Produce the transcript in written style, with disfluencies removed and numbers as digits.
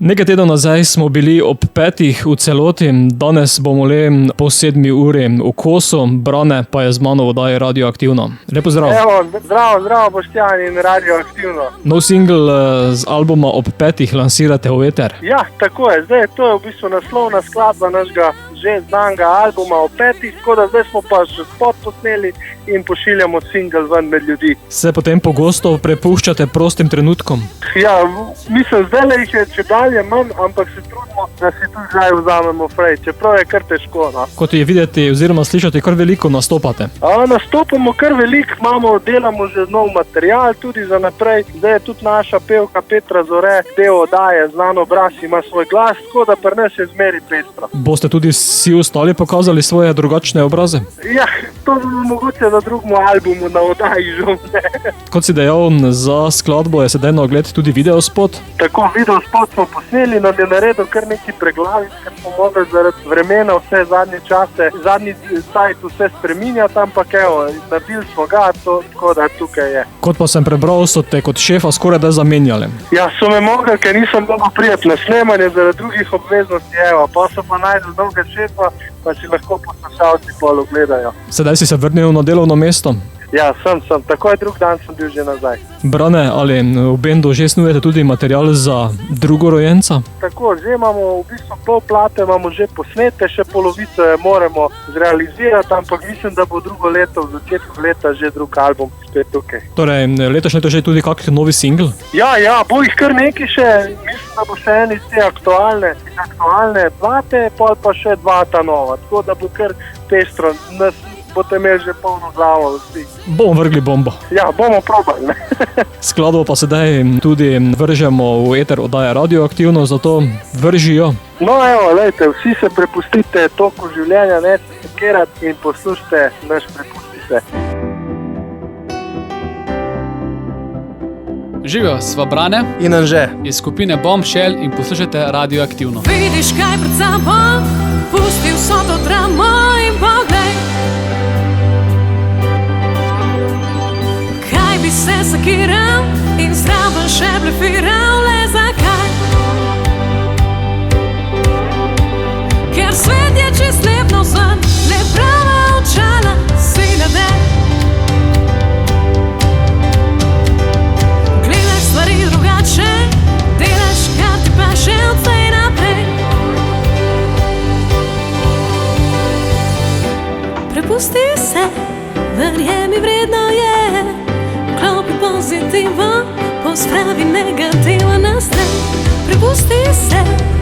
Nekaj tednov nazaj smo bili ob 5 v celoti, danes bomo le po 7 uri v kosu, Brane pa je z mano v oddaji Radioaktivno. Lepo zdrav. Evo, zdravo Boštjan in Radioaktivno. Nov singl z albuma ob 5 lansirate v eter. Ja, tako je. Zdaj to je v bistvu naslovna skladba našega že znanega albuma o 5, tako da zdaj smo pa še spot posneli in pošiljamo singl ven med ljudi. Se potem pogosto prepuščate prostim trenutkom? Ja, mislim, zdaj jih je če dalje manj, ampak se trudimo, da si tu zdaj vzamemo frej, čeprav je kar težko. No. Kot je videti oziroma slišati, kar veliko nastopate. Nastopamo kar veliko, delamo že nov material tudi za naprej. Zdaj je tudi naša pevka Petra Zore, del oddaje, znan obraz, ima svoj glas, tako da pri nas je zmeri pestro. Boste tudi vsi ostali pokazali svoje drugačne obraze? Ja, to bomo mogoče na drugem albumu na oddaji že ne. Kot si dejal, za skladbo je sedaj na ogled tudi videospot? Tako, videospot smo posneli, nam je naredil kar neki preglavic, ker smo mogli zaradi vremena vse zadnje čase, zadnji sajt vse spreminjati, ampak evo, naredili smo ga, tako da tukaj je. Kot pa sem prebral, so te kot šefa skoraj da zamenjali. Ja, so me mogli, ker nisem mogel prijeti na snemanje zaradi drugih obveznosti, evo, pa so pa najdel novega šefa, pa si lahko poslušalci pol ogledajo. Sedaj si se vrnil na delovno mesto? Ja, sem, takoj drug dan sem bil že nazaj. Brane, ali v bendu že snujete tudi material za drugorojenca? Tako, že imamo v bistvu pol plate, imamo že posnete, še polovico je moramo zrealizirati, ampak mislim, da bo drugo leto, v začetku leta že drug album spet tukaj. Torej, letošnje leto že tudi kak novi singl? Ja, bo jih kar nekaj še, mislim, da bo še en iz te aktualne plate, pol pa še 2 ta nova, tako da bo kar pestro, nas boste imeli že polno glavo vsi. Bomo vrgli bombo. Ja, bomo probali. Skladbo pa sedaj tudi vržemo v eter oddaje Radioaktivno, zato vržijo. No evo, lejte, vsi se prepustite toku življenja, ne se sekerati in poslušajte naš Prepusti se. Živijo, sva Brane in Anže iz skupine Bombshell in poslušajte Radioaktivno. Vidiš kaj pred sabo, pusti vso to dramo in poglej. Kaj bi se sakiral in zraven še blefiral, le zakaj? Ker svet je čist lep navzven, le prava očala si nadej. Gledaš stvari drugače, delaš kar ti paše od zdaj naprej. Prepusti se, verjemi vredno je, vklopi pozitivo, pospravi negativo na stran. Prepusti se.